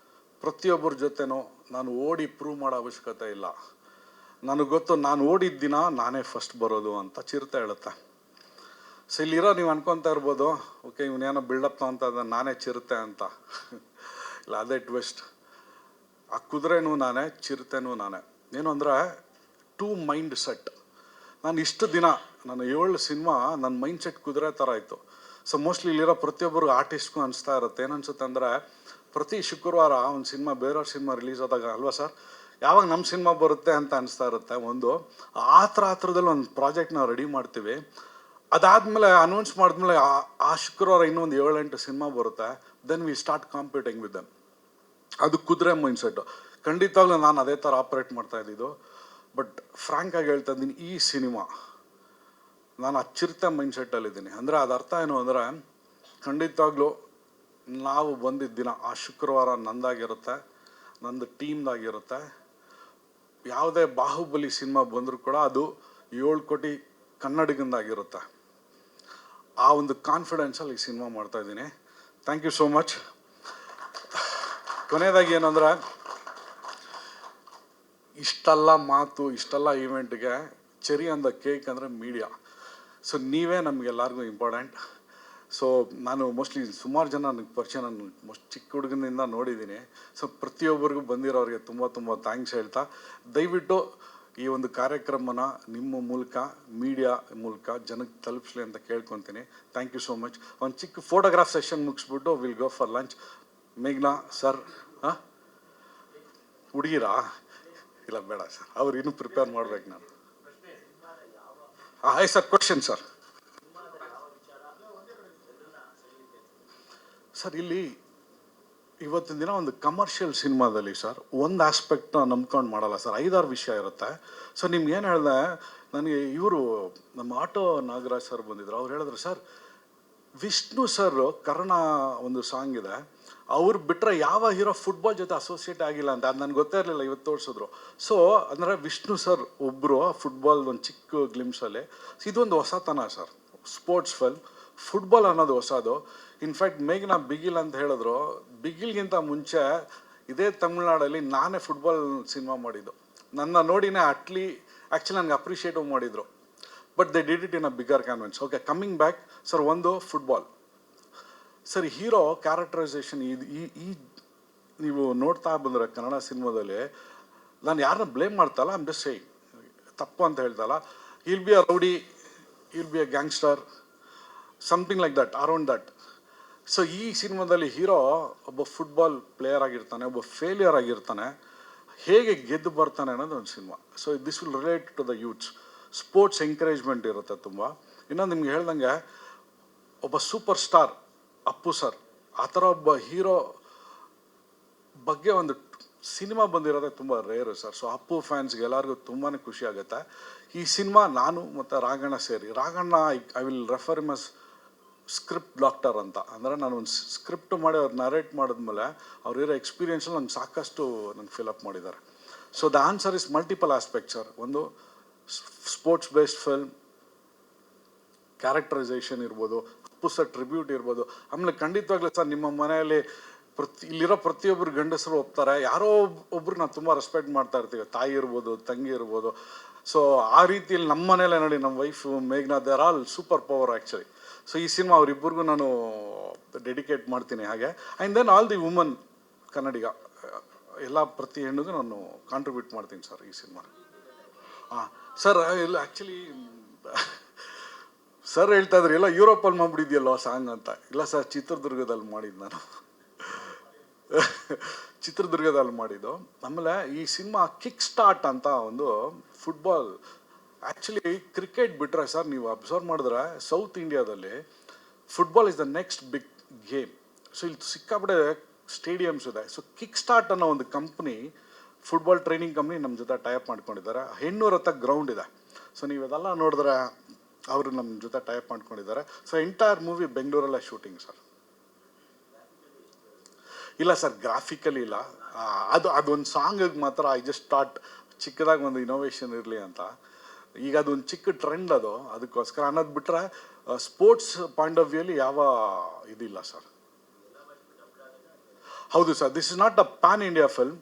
ಪ್ರತಿಯೊಬ್ಬರ ಜೊತೆನೂ ನಾನು ಓಡಿ ಪ್ರೂವ್ ಮಾಡೋ ಅವಶ್ಯಕತೆ ಇಲ್ಲ. ನನಗೆ ಗೊತ್ತು, ನಾನು ಓಡಿದ ದಿನ ನಾನೇ ಫಸ್ಟ್ ಬರೋದು ಅಂತ ಚಿರತೆ ಹೇಳುತ್ತೆ. ಸೊ ಇಲ್ಲಿರೋ ನೀವು ಅನ್ಕೊತಾ ಇರ್ಬೋದು, ಓಕೆ ಇವನೇನೋ ಬಿಲ್ಡಪ್ ತೊಗೊತ ನಾನೇ ಚಿರತೆ ಅಂತ. ಇಲ್ಲ, ಅದೇ ಟ್ವಿಸ್ಟ್. ಆ ಕುದುರೆನೂ ನಾನೇ, ಚಿರತೆನೂ ನಾನೇ. ಏನು ಅಂದರೆ, 2 ಮೈಂಡ್ ಸೆಟ್. ನಾನು ಇಷ್ಟು ದಿನ ನಾನು 7 ಸಿನಿಮಾ ನನ್ನ ಮೈಂಡ್ ಸೆಟ್ ಕುದುರೆ ಥರ ಇತ್ತು. ಸೊ ಮೋಸ್ಟ್ಲಿ ಇಲ್ಲಿರೋ ಪ್ರತಿಯೊಬ್ಬರಿಗೂ ಆರ್ಟಿಸ್ಟ್ಗೂ ಅನಿಸ್ತಾ ಇರುತ್ತೆ. ಏನನ್ಸುತ್ತೆ ಅಂದರೆ, ಪ್ರತಿ ಶುಕ್ರವಾರ ಒಂದು ಸಿನಿಮಾ, ಬೇರೆಯವ್ರ ಸಿನಿಮಾ ರಿಲೀಸ್ ಆದಾಗ, ಅಲ್ವಾ ಸರ್, ಯಾವಾಗ ನಮ್ಮ ಸಿನಿಮಾ ಬರುತ್ತೆ ಅಂತ ಅನಿಸ್ತಾ ಇರುತ್ತೆ. ಒಂದು ಆ ಥರದಲ್ಲಿ ಒಂದು ಪ್ರಾಜೆಕ್ಟ್ ನಾವು ರೆಡಿ ಮಾಡ್ತೀವಿ. ಅದಾದಮೇಲೆ ಅನೌನ್ಸ್ ಮಾಡಿದ್ಮೇಲೆ ಆ ಶುಕ್ರವಾರ ಇನ್ನೊಂದು 7-8 ಸಿನಿಮಾ ಬರುತ್ತೆ. Then we start competing with them. ಅದು ಕುದುರೆ ಮೈಂಡ್ಸೆಟ್ಟು. ಖಂಡಿತವಾಗ್ಲೂ ನಾನು ಅದೇ ಥರ ಆಪ್ರೇಟ್ ಮಾಡ್ತಾ ಇದ್ದಿದ್ದು. ಬಟ್ ಫ್ರ್ಯಾಂಕಾಗಿ ಹೇಳ್ತಾ ಇದ್ದೀನಿ, ಈ ಸಿನಿಮಾ ನಾನು ಆ ಚಿರತೆ ಮೈಂಡ್ಸೆಟ್ಟಲ್ಲಿದ್ದೀನಿ. ಅಂದರೆ ಅದು ಅರ್ಥ ಏನು ಅಂದರೆ, ಖಂಡಿತವಾಗ್ಲೂ ನಾವು ಬಂದಿದ್ದ ದಿನ ಆ ಶುಕ್ರವಾರ ನಂದಾಗಿರುತ್ತೆ. ನಂದು ಟೀಮ್ದಾಗಿರುತ್ತೆ. ಯಾವುದೇ ಬಾಹುಬಲಿ ಸಿನಿಮಾ ಬಂದರೂ ಕೂಡ ಅದು 7 ಕೋಟಿ ಕನ್ನಡಿಗಂದಾಗಿರುತ್ತೆ. ಆ ಒಂದು ಕಾನ್ಫಿಡೆನ್ಸಲ್ಲಿ ಈ ಸಿನಿಮಾ ಮಾಡ್ತಾಯಿದ್ದೀನಿ. Thank you so much. ಕೊನೆಯದಾಗಿ ಏನಂದ್ರೆ, ಇಷ್ಟೆಲ್ಲ ಮಾತು, ಇಷ್ಟೆಲ್ಲ ಈವೆಂಟ್ಗೆ ಚೆರಿ ಅಂದ ಕೇಕ್ ಅಂದರೆ ಮೀಡಿಯಾ. ಸೊ ನೀವೇ ನಮಗೆಲ್ಲರಿಗೂ ಇಂಪಾರ್ಟೆಂಟ್. ಸೊ ನಾನು ಮೋಸ್ಟ್ಲಿ ಸುಮಾರು ಜನ ನನಗೆ ಪರಿಚಯ, ನಾನು ಚಿಕ್ಕ ಹುಡುಗನಿಂದ ನೋಡಿದ್ದೀನಿ. ಸೊ ಪ್ರತಿಯೊಬ್ಬರಿಗೂ ಬಂದಿರೋರಿಗೆ ತುಂಬ ತುಂಬ ಥ್ಯಾಂಕ್ಸ್ ಹೇಳ್ತಾ, ದಯವಿಟ್ಟು ಈ ಒಂದು ಕಾರ್ಯಕ್ರಮನ ನಿಮ್ಮ ಮೂಲಕ, ಮೀಡಿಯಾ ಮೂಲಕ ಜನಕ್ಕೆ ತಲುಪಿಸ್ಲಿ ಅಂತ ಕೇಳ್ಕೊತೀನಿ. Thank you so much. ಒಂದು ಚಿಕ್ಕ ಫೋಟೋಗ್ರಾಫ್ ಸೆಷನ್ ಮುಗಿಸ್ಬಿಟ್ಟು ವಿಲ್ ಗೋ ಫಾರ್ ಲಂಚ್. ಮೇಘ್ನಾ ಸರ್, ಹಾಂ ಹುಡುಗಿರಾ? ಇಲ್ಲ ಬೇಡ ಸರ್, ಅವ್ರು ಇನ್ನೂ ಪ್ರಿಪೇರ್ ಮಾಡ್ಬೇಕು ನಾನು. ಹಾಂ ಸರ್, ಕ್ವಶನ್ ಸರ್. ಸರ್ ಇಲ್ಲಿ ಇವತ್ತಿನ ದಿನ ಒಂದು ಕಮರ್ಷಿಯಲ್ ಸಿನಿಮಾದಲ್ಲಿ ಸರ್ ಒಂದು ಆಸ್ಪೆಕ್ಟ್ನ ನಂಬ್ಕೊಂಡು ಮಾಡಲ್ಲ ಸರ್, 5-6 ವಿಷಯ ಇರುತ್ತೆ. ಸೊ ನಿಮ್ಗೆ ಏನು ಹೇಳಿದೆ, ನನಗೆ ಇವರು ನಮ್ಮ ಆಟೋ ನಾಗರಾಜ್ ಸರ್ ಬಂದಿದ್ರು. ಅವ್ರು ಹೇಳಿದ್ರು, ಸರ್ ವಿಷ್ಣು ಸರ್ ಕರ್ಣ ಒಂದು ಸಾಂಗ್ ಇದೆ, ಅವ್ರು ಬಿಟ್ಟರೆ ಯಾವ ಹೀರೋ ಫುಟ್ಬಾಲ್ ಜೊತೆ ಅಸೋಸಿಯೇಟ್ ಆಗಿಲ್ಲ ಅಂತ. ಅದು ನನಗೆ ಗೊತ್ತೇ ಇರಲಿಲ್ಲ, ಇವತ್ತು ತೋರಿಸಿದ್ರು. ಸೊ ಅಂದರೆ ವಿಷ್ಣು ಸರ್ ಒಬ್ಬರು ಫುಟ್ಬಾಲ್ ಒಂದು ಚಿಕ್ಕ ಗ್ಲಿಮ್ಸಲ್ಲಿ. ಇದೊಂದು ಹೊಸತನ ಸರ್, ಸ್ಪೋರ್ಟ್ಸ್ ಫಿಲ್ಮ್, ಫುಟ್ಬಾಲ್ ಅನ್ನೋದು ಹೊಸದು. ಇನ್ಫ್ಯಾಕ್ಟ್ ಮೇಘ್ನಾ ಬಿಗಿಲ್ ಅಂತ ಹೇಳಿದ್ರು. ಬಿಗಿಲ್ಗಿಂತ ಮುಂಚೆ ಇದೇ ತಮಿಳ್ನಾಡಲ್ಲಿ ನಾನೇ ಫುಟ್ಬಾಲ್ ಸಿನಿಮಾ ಮಾಡಿದ್ದು. ನನ್ನ ನೋಡಿನೇ ಆ್ಯಕ್ಚುಲಿ ನನಗೆ ಅಪ್ರಿಷಿಯೇಟಿವ್ ಮಾಡಿದರು. But they did it in a bigger canvas. Okay, coming back sir, ಒಂದು ಫುಟ್ಬಾಲ್ ಸರ್, ಹೀರೋ ಕ್ಯಾರೆಕ್ಟರೈಸೇಷನ್ ಈ ನೀವು ನೋಡ್ತಾ ಬಂದರೆ ಕನ್ನಡ ಸಿನಿಮಾದಲ್ಲಿ, ನಾನು ಯಾರನ್ನ ಬ್ಲೇಮ್ ಮಾಡ್ತಲ್ಲ, ಐಮ್ ಜಸ್ಟ್ ಸೇಯಿಂಗ್, ತಪ್ಪು ಅಂತ ಹೇಳ್ತಲ್ಲ. Will be a rowdy, will be a gangster, something like that, around that. So ಈ ಸಿನಿಮಾದಲ್ಲಿ ಹೀರೋ ಒಬ್ಬ ಫುಟ್ಬಾಲ್ ಪ್ಲೇಯರ್ ಆಗಿರ್ತಾನೆ, ಒಬ್ಬ ಫೇಲ್ಯೂರ್ ಆಗಿರ್ತಾನೆ, ಹೇಗೆ ಗೆದ್ದು ಬರ್ತಾನೆ ಅನ್ನೋದು ಒಂದು cinema. So this will relate to the youths. Sports encouragement ಇರುತ್ತೆ ತುಂಬ. ಇನ್ನೊಂದು ನಿಮ್ಗೆ ಹೇಳ್ದಂಗೆ, ಒಬ್ಬ ಸೂಪರ್ ಸ್ಟಾರ್ ಅಪ್ಪು ಸರ್, ಆ ಥರ ಒಬ್ಬ ಹೀರೋ ಬಗ್ಗೆ ಒಂದು ಸಿನಿಮಾ ಬಂದಿರೋದೇ ತುಂಬ ರೇರು ಸರ್. ಸೊ ಅಪ್ಪು ಫ್ಯಾನ್ಸ್ಗೆ ಎಲ್ಲರಿಗೂ ತುಂಬಾ ಖುಷಿ ಆಗುತ್ತೆ. ಈ ಸಿನಿಮಾ ನಾನು ಮತ್ತು ರಾಘಣ್ಣ ಸೇರಿ, Raghanna I will refer him us script doctor ಅಂತ. ಅಂದರೆ ನಾನು ಒಂದು ಸ್ಕ್ರಿಪ್ಟ್ ಮಾಡಿ ಅವ್ರು ನರೇಟ್ ಮಾಡಿದ್ಮೇಲೆ ಅವ್ರಿರೋ ಎಕ್ಸ್ಪೀರಿಯೆನ್ಸಲ್ಲಿ ನಂಗೆ ಸಾಕಷ್ಟು ನಂಗೆ ಫಿಲಪ್ ಮಾಡಿದ್ದಾರೆ. So the answer is multiple aspect sir. ಒಂದು ಸ್ಪೋರ್ಟ್ಸ್ ಬೇಸ್ಡ್ ಫಿಲ್ಮ್, ಕ್ಯಾರೆಕ್ಟರೈಸೇಷನ್ ಇರ್ಬೋದು, ಅಪ್ಪು ಸರ್ ಟ್ರಿಬ್ಯೂಟ್ ಇರ್ಬೋದು. ಆಮೇಲೆ ಖಂಡಿತವಾಗ್ಲೂ ಸರ್, ನಿಮ್ಮ ಮನೆಯಲ್ಲಿ ಇಲ್ಲಿರೋ ಪ್ರತಿಯೊಬ್ಬರು ಗಂಡಸರು ಒಪ್ತಾರೆ. ಯಾರೋ ಒಬ್ರು ನಾವು ತುಂಬ ರೆಸ್ಪೆಕ್ಟ್ ಮಾಡ್ತಾ ಇರ್ತೀವಿ, ತಾಯಿ ಇರ್ಬೋದು, ತಂಗಿ ಇರ್ಬೋದು. ಸೊ ಆ ರೀತಿಯಲ್ಲಿ ನಮ್ಮ ಮನೇಲೆ ನೋಡಿ, ನಮ್ಮ ವೈಫು ಮೇಘ್ನಾ, they are all super power actually. So ಈ ಸಿನಿಮಾ ಅವರಿಬ್ಬರಿಗೂ ನಾನು ಡೆಡಿಕೇಟ್ ಮಾಡ್ತೀನಿ. ಹಾಗೆ and then all the woman Kannadiga, ಎಲ್ಲ ಪ್ರತಿ ಹೆಣ್ಣಿಗೂ ನಾನು ಕಾಂಟ್ರಿಬ್ಯೂಟ್ ಮಾಡ್ತೀನಿ ಸರ್ ಈ ಸಿನಿಮಾ. ಹಾಂ ಸರ್, ಇಲ್ಲ ಆ್ಯಕ್ಚುಲಿ ಸರ್ ಹೇಳ್ತಾ ಇದ್ರಿ ಎಲ್ಲ ಯುರೋಪಲ್ಲಿ ಮಾಡ್ಬಿಟ್ಟಿದ್ಯಲ್ಲೋ ಸಾಂಗ್ ಅಂತ. ಇಲ್ಲ ಸರ್, ಚಿತ್ರದುರ್ಗದಲ್ಲಿ ಮಾಡಿದ್ದು ನಾನು, ಚಿತ್ರದುರ್ಗದಲ್ಲಿ ಮಾಡಿದ್ದು. ಆಮೇಲೆ ಈ ಸಿನಿಮಾ ಕಿಕ್ ಸ್ಟಾರ್ಟ್ ಅಂತ ಒಂದು ಫುಟ್ಬಾಲ್, ಆ್ಯಕ್ಚುಲಿ ಕ್ರಿಕೆಟ್ ಬಿಟ್ಟರೆ ಸರ್, ನೀವು ಅಬ್ಸರ್ವ್ ಮಾಡಿದ್ರೆ ಸೌತ್ ಇಂಡಿಯಾದಲ್ಲಿ football is the next big game. So ಇಲ್ಲಿ ಸಿಕ್ಕಾಪಟ್ಟೆ ಸ್ಟೇಡಿಯಮ್ಸ್ ಇದೆ. ಸೊ ಕಿಕ್ ಸ್ಟಾರ್ಟ್ ಅನ್ನೋ ಒಂದು ಕಂಪ್ನಿ, ಫುಟ್ಬಾಲ್ ಟ್ರೈನಿಂಗ್ ಕಂಪ್ನಿ ನಮ್ಮ ಜೊತೆ ಟೈಪ್ ಮಾಡ್ಕೊಂಡಿದ್ದಾರೆ. ಹೆಣ್ಣೂರ ಹತ್ರ ಗ್ರೌಂಡ್ ಇದೆ. ಸೊ ನೀವು ಇದೆಲ್ಲ ನೋಡಿದ್ರೆ ಅವರು ನಮ್ಮ ಜೊತೆ ಟೈಪ್ ಮಾಡ್ಕೊಂಡಿದ್ದಾರೆ. ಸೊ ಎಂಟೈರ್ ಮೂವಿ ಬೆಂಗಳೂರಲ್ಲೇ ಶೂಟಿಂಗ್ ಸರ್. ಇಲ್ಲ ಸರ್, ಗ್ರಾಫಿಕಲಿ ಇಲ್ಲ. ಅದೊಂದು ಸಾಂಗಿಗೆ ಮಾತ್ರ ಐ ಜಸ್ಟ್ ಸ್ಟಾರ್ಟ್ ಚಿಕ್ಕದಾಗಿ ಒಂದು ಇನೋವೇಷನ್ ಇರಲಿ ಅಂತ. ಈಗ ಅದೊಂದು ಚಿಕ್ಕ ಟ್ರೆಂಡ್ ಅದಕ್ಕೋಸ್ಕರ ಅನ್ನೋದು ಬಿಟ್ಟರೆ ಸ್ಪೋರ್ಟ್ಸ್ ಪಾಯಿಂಟ್ ಆಫ್ ವ್ಯೂಲಿ ಯಾವ ಇದಿಲ್ಲ ಸರ್. ಹೌದು sir, this is not a pan India film.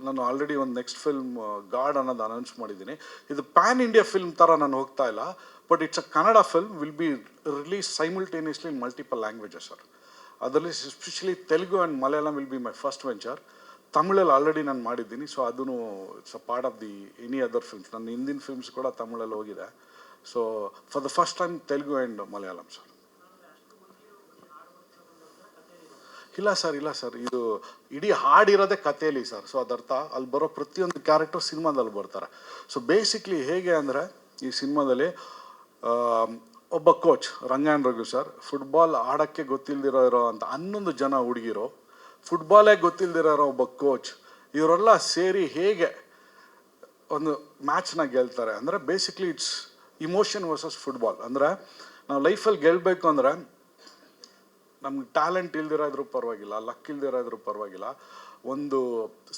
ನಾನು ಆಲ್ರೆಡಿ ಒಂದು ನೆಕ್ಸ್ಟ್ ಫಿಲ್ಮ್ ಗಾಡ್ ಅನ್ನೋದು ಅನೌನ್ಸ್ ಮಾಡಿದ್ದೀನಿ. ಇದು ಪ್ಯಾನ್ ಇಂಡಿಯಾ ಫಿಲ್ಮ್ ಥರ ನಾನು ಹೋಗ್ತಾ ಇಲ್ಲ. But it's a Kannada film, will be release simultaneously in multiple languages sir. ಅದರಲ್ಲಿ especially Telugu and Malayalam will be my first venture. ತಮಿಳಲ್ಲಿ ಆಲ್ರೆಡಿ ನಾನು ಮಾಡಿದ್ದೀನಿ. ಸೊ ಅದೂ it's a part of the any other films. ನನ್ನ ಹಿಂದಿನ ಫಿಲ್ಮ್ಸ್ ಕೂಡ ತಮಿಳಲ್ಲಿ ಹೋಗಿದೆ. So for the first time Telugu and Malayalam sir. ಇಲ್ಲ ಸರ್, ಇದು ಇಡೀ ಹಾಡಿರೋದೇ ಕಥೆಯಲ್ಲಿ ಸರ್. ಸೊ ಅದರ್ಥ ಅಲ್ಲಿ ಬರೋ ಪ್ರತಿಯೊಂದು ಕ್ಯಾರೆಕ್ಟರ್ ಸಿನಿಮಾದಲ್ಲಿ ಬರ್ತಾರೆ. ಸೊ ಬೇಸಿಕ್ಲಿ ಹೇಗೆ ಅಂದರೆ, ಈ ಸಿನಿಮಾದಲ್ಲಿ ಒಬ್ಬ coach Rangayana Raghu sir, football ಆಡೋಕ್ಕೆ ಗೊತ್ತಿಲ್ಲದಿರೋ ಅಂತ 11 ಜನ ಹುಡುಗಿರು, ಫುಟ್ಬಾಲೇ ಗೊತ್ತಿಲ್ಲದಿರೋ ಒಬ್ಬ ಕೋಚ್, ಇವರೆಲ್ಲ ಸೇರಿ ಹೇಗೆ ಒಂದು ಮ್ಯಾಚ್ನ ಗೆಲ್ತಾರೆ ಅಂದರೆ, basically it's emotion versus football. ಅಂದರೆ ನಾವು ಲೈಫಲ್ಲಿ ಗೆಲ್ಲಬೇಕು ಅಂದರೆ ನಮ್ಗೆ ಟ್ಯಾಲೆಂಟ್ ಇಲ್ದಿರೋದ್ರೂ ಪರವಾಗಿಲ್ಲ, ಲಕ್ ಇಲ್ದಿರೋದ್ರೂ ಪರವಾಗಿಲ್ಲ, ಒಂದು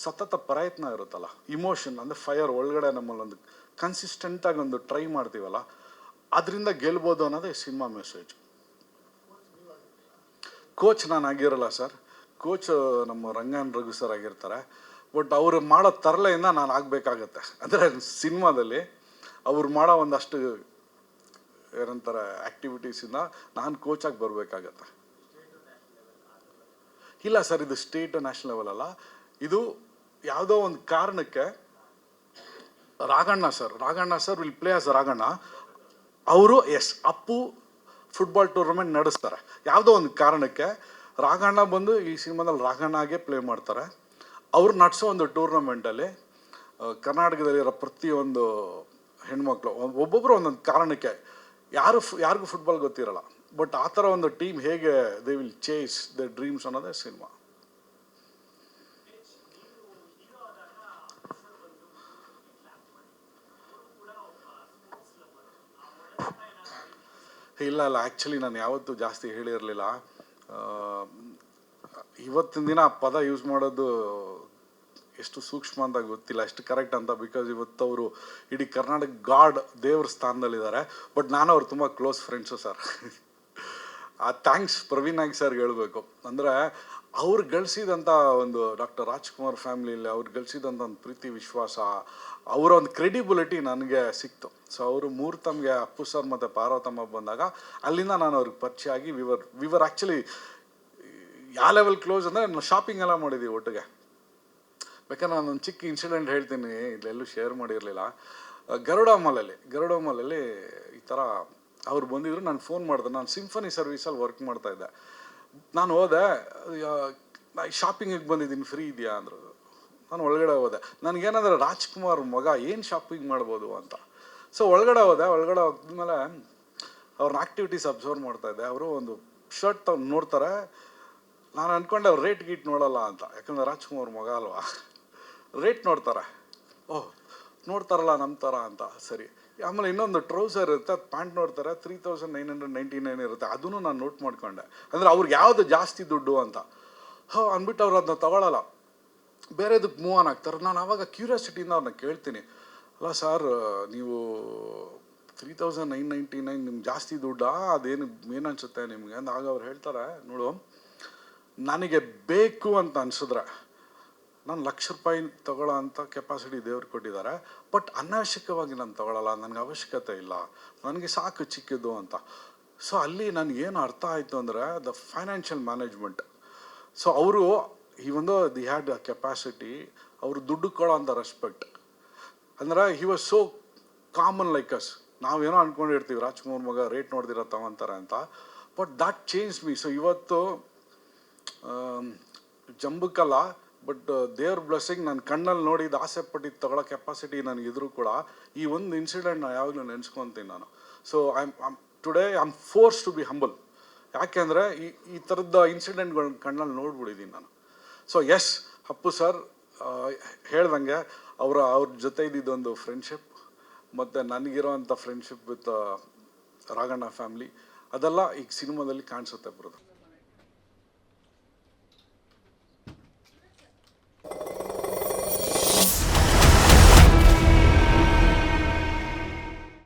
ಸತತ ಪ್ರಯತ್ನ ಇರುತ್ತಲ್ಲ, ಇಮೋಷನ್ ಅಂದರೆ ಫೈರ್ ಒಳಗಡೆ ನಮ್ಮಲ್ಲಿ ಒಂದು ಕನ್ಸಿಸ್ಟೆಂಟಾಗಿ ಒಂದು ಟ್ರೈ ಮಾಡ್ತೀವಲ್ಲ, ಅದರಿಂದ ಗೆಲ್ಬೋದು ಅನ್ನೋದೇ ಸಿನಿಮಾ ಮೆಸೇಜ್. ಕೋಚ್ ನಾನು ಆಗಿರಲ್ಲ ಸರ್, ಕೋಚ್ ನಮ್ಮ ರಂಗನ್ ರಘು ಸರ್ ಆಗಿರ್ತಾರೆ. ಬಟ್ ಅವರು ಮಾಡೋ ತರಲೆಯಿಂದ ನಾನು ಆಗಬೇಕಾಗತ್ತೆ. ಅಂದರೆ ಸಿನಿಮಾದಲ್ಲಿ ಅವ್ರು ಮಾಡೋ ಒಂದಷ್ಟು ಏನಂತಾರೆ ಆ್ಯಕ್ಟಿವಿಟೀಸಿಂದ ನಾನು ಕೋಚಾಗಿ ಬರಬೇಕಾಗತ್ತೆ. ಇಲ್ಲ ಸರ್, ಇದು ಸ್ಟೇಟ್ ನ್ಯಾಷನಲ್ ಲೆವೆಲ್ ಅಲ್ಲ, ಇದು ಯಾವುದೋ ಒಂದು ಕಾರಣಕ್ಕೆ Raghanna sir will play as Raghanna. ಅವರು ಅಪ್ಪು ಫುಟ್ಬಾಲ್ ಟೂರ್ನಮೆಂಟ್ ನಡೆಸ್ತಾರೆ. ಯಾವುದೋ ಒಂದು ಕಾರಣಕ್ಕೆ ರಾಘಣ್ಣ ಬಂದು ಈ ಸಿನಿಮಾದಲ್ಲಿ ರಾಘಣ್ಣಗೆ ಪ್ಲೇ ಮಾಡ್ತಾರೆ. ಅವ್ರು ನಡೆಸೋ ಒಂದು ಟೂರ್ನಮೆಂಟಲ್ಲಿ ಕರ್ನಾಟಕದಲ್ಲಿರೋ ಪ್ರತಿಯೊಂದು ಹೆಣ್ಮಕ್ಳು ಒಬ್ಬೊಬ್ಬರು ಒಂದೊಂದು ಕಾರಣಕ್ಕೆ ಯಾರಿಗೂ ಫುಟ್ಬಾಲ್ ಗೊತ್ತಿರಲ್ಲ, ಬಟ್ ಆ ಥರ ಒಂದು ಟೀಮ್ ಹೇಗೆ they will chase the dreams ಅನ್ನೋದೇ ಸಿನಿಮಾ. ಇಲ್ಲ ಆ್ಯಕ್ಚುಲಿ ನಾನು ಯಾವತ್ತೂ ಜಾಸ್ತಿ ಹೇಳಿರಲಿಲ್ಲ. ಇವತ್ತಿನ ದಿನ ಆ ಪದ ಯೂಸ್ ಮಾಡೋದು ಎಷ್ಟು ಸೂಕ್ಷ್ಮ ಅಂತ ಗೊತ್ತಿಲ್ಲ, ಎಷ್ಟು ಕರೆಕ್ಟ್ ಅಂತ. ಬಿಕಾಸ್ ಇವತ್ತು ಅವರು ಇಡೀ ಕರ್ನಾಟಕ ಗಾಡ್ ದೇವ್ರ ಸ್ಥಾನದಲ್ಲಿದ್ದಾರೆ. ಬಟ್ ನಾನು ಅವ್ರು ತುಂಬ ಕ್ಲೋಸ್ ಫ್ರೆಂಡ್ಸು ಸರ್. ಆ ಥ್ಯಾಂಕ್ಸ್ ಪ್ರವೀಣ್ ನಾಯ್ಕ್ ಸರ್ಗೆ ಹೇಳಬೇಕು. ಅಂದರೆ ಅವ್ರು ಗಳಿಸಿದಂಥ ಒಂದು ಡಾಕ್ಟರ್ ರಾಜ್ಕುಮಾರ್ ಫ್ಯಾಮಿಲಿಯಲ್ಲಿ ಅವ್ರು ಗಳಿಸಿದಂಥ ಒಂದು ಪ್ರೀತಿ ವಿಶ್ವಾಸ, ಅವರ ಒಂದು ಕ್ರೆಡಿಬಿಲಿಟಿ ನನಗೆ ಸಿಕ್ತು. ಸೊ ಅವರು ಮೂರ್ತಮ್ಗೆ ಅಪ್ಪು ಸರ್ ಮತ್ತು ಪಾರ್ವತಮ್ಮ ಬಂದಾಗ ಅಲ್ಲಿಂದ ನಾನು ಅವ್ರಿಗೆ ಪರಿಚಯ ಆಗಿ ವಿವರ್ ಆ್ಯಕ್ಚುಲಿ ಯಾವ ಲೆವೆಲ್ ಕ್ಲೋಸ್ ಅಂದರೆ ನಾವು ಶಾಪಿಂಗ್ ಎಲ್ಲ ಮಾಡಿದ್ದೀವಿ ಒಟ್ಟಿಗೆ. ಬೇಕಾದ್ರೆ ನಾನೊಂದು ಚಿಕ್ಕ ಇನ್ಸಿಡೆಂಟ್ ಹೇಳ್ತೀನಿ, ಇಲ್ಲೆಲ್ಲೂ ಶೇರ್ ಮಾಡಿರಲಿಲ್ಲ. ಗರುಡ ಮಾಲಲ್ಲಿ ಈ ಥರ ಅವ್ರು ಬಂದಿದ್ರು, ನಾನು ಫೋನ್ ಮಾಡಿದೆ. ನಾನು ಸಿಂಫನಿ ಸರ್ವಿಸಲ್ಲಿ ವರ್ಕ್ ಮಾಡ್ತಾಯಿದ್ದೆ. ನಾನು ಹೋದೆ, ಶಾಪಿಂಗಿಗೆ ಬಂದಿದ್ದೀನಿ, ಫ್ರೀ ಇದೆಯಾ ಅಂದರು. ನಾನು ಒಳಗಡೆ ಹೋದೆ. ನನಗೇನಂದ್ರೆ ರಾಜ್ಕುಮಾರ್ ಮಗ ಏನು ಶಾಪಿಂಗ್ ಮಾಡ್ಬೋದು ಅಂತ. ಸೊ ಒಳಗಡೆ ಹೋದ್ಮೇಲೆ ಅವ್ರನ್ನ ಆ್ಯಕ್ಟಿವಿಟೀಸ್ ಅಬ್ಸರ್ವ್ ಮಾಡ್ತಾಯಿದ್ದೆ. ಅವರು ಒಂದು ಶರ್ಟ್ ತಗೊಂಡು ನೋಡ್ತಾರೆ. ನಾನು ಅಂದ್ಕೊಂಡೆ ಅವ್ರು ರೇಟ್ ಗೀಟ್ ನೋಡಲ್ಲ ಅಂತ, ಯಾಕಂದರೆ ರಾಜ್ಕುಮಾರ್ ಮಗ ಅಲ್ವಾ. ರೇಟ್ ನೋಡ್ತಾರೆ, ಓಹ್ ನೋಡ್ತಾರಲ್ಲ ನಮ್ಮ ಥರ ಅಂತ. ಸರಿ, ಆಮೇಲೆ ಇನ್ನೊಂದು ಟ್ರೌಸರ್ ಇರುತ್ತೆ, ಅದು ಪ್ಯಾಂಟ್ ನೋಡ್ತಾರೆ, 3999 ಇರುತ್ತೆ. ಅದನ್ನು ನಾನು ನೋಟ್ ಮಾಡ್ಕೊಂಡೆ, ಅಂದರೆ ಅವ್ರಿಗೆ ಯಾವುದು ಜಾಸ್ತಿ ದುಡ್ಡು ಅಂತ. ಅಂದ್ಬಿಟ್ಟು ಅವ್ರು ಅದನ್ನ ತಗೊಳ್ಳಲ್ಲ, ಬೇರೆದಕ್ಕೆ ಮೂವ್ ಆನ್ ಆಗ್ತಾರೆ. ನಾನು ಆವಾಗ ಕ್ಯೂರಿಯಾಸಿಟಿಯಿಂದ ಅವ್ರನ್ನ ಕೇಳ್ತೀನಿ, ಅಲ್ಲ ಸರ್ ನೀವು 3999 ನಿಮ್ಗೆ ಜಾಸ್ತಿ ದುಡ್ಡಾ, ಅದೇನು ಏನು ಅನಿಸುತ್ತೆ ನಿಮಗೆ ಅಂತ. ಆಗ ಅವ್ರು ಹೇಳ್ತಾರೆ, ನೋಡು ನನಗೆ ಬೇಕು ಅಂತ ಅನಿಸಿದ್ರೆ ನಾನು ₹1,00,000 ತಗೊಳ್ಳೋ ಅಂಥ ಕೆಪಾಸಿಟಿ ದೇವ್ರು ಕೊಟ್ಟಿದ್ದಾರೆ. ಬಟ್ ಅನಾವಶ್ಯಕವಾಗಿ ನಾನು ತಗೊಳ್ಳಲ್ಲ, ನನಗೆ ಅವಶ್ಯಕತೆ ಇಲ್ಲ, ನನಗೆ ಸಾಕು ಚಿಕ್ಕದು ಅಂತ. ಸೊ ಅಲ್ಲಿ ನನಗೇನು ಅರ್ಥ ಆಯಿತು ಅಂದರೆ ದ ಫೈನಾನ್ಷಿಯಲ್ ಮ್ಯಾನೇಜ್ಮೆಂಟ್. ಸೊ ಅವರು ದಿ ಹ್ಯಾಡ್ ಅ ಕೆಪಾಸಿಟಿ, ಅವರು ದುಡ್ಡು ಕೊಡೋ ಅಂಥ ರೆಸ್ಪೆಕ್ಟ್. ಅಂದರೆ he was so common like us. ನಾವೇನೋ ಅಂದ್ಕೊಂಡಿರ್ತೀವಿ ರಾಜ್ಕುಮಾರ್ ಮಗ ರೇಟ್ ನೋಡ್ದಿರೋ ತಗೊಂತಾರೆ ಅಂತ. But that change me. So ಇವತ್ತು ಜಂಬಕ್ಕಲ್ಲ, ಬಟ್ ದೇವ್ರ ಬ್ಲೆಸ್ಸಿಂಗ್ ನನ್ನ ಕಣ್ಣಲ್ಲಿ ನೋಡಿದ್ದು ಆಸೆ ಪಟ್ಟಿದ್ದು ತಗೊಳ್ಳೋ ಕೆಪಾಸಿಟಿ ನನಗಿದ್ರು ಕೂಡ ಈ ಒಂದು ಇನ್ಸಿಡೆಂಟ್ ನಾನು ಯಾವಾಗಲೂ ನೆನೆಸ್ಕೊತೀನಿ ನಾನು. So today I am force to be humble. ಯಾಕೆಂದರೆ ಈ ಥರದ ಇನ್ಸಿಡೆಂಟ್ಗಳನ್ನ ಕಣ್ಣಲ್ಲಿ ನೋಡ್ಬಿಟ್ಟಿದ್ದೀನಿ ನಾನು. ಸೊ ಅಪ್ಪು ಸರ್ ಹೇಳ್ದಂಗೆ ಅವ್ರ ಜೊತೆ ಇದ್ದಿದ್ದೊಂದು ಫ್ರೆಂಡ್ಶಿಪ್, ಮತ್ತು ನನಗಿರೋ ಅಂಥ ಫ್ರೆಂಡ್ಶಿಪ್ ವಿತ್ ರಾಘಣ್ಣ ಫ್ಯಾಮ್ಲಿ, ಅದೆಲ್ಲ ಈಗ ಸಿನಿಮಾದಲ್ಲಿ ಕಾಣಿಸುತ್ತೆ ಬ್ರದರ್.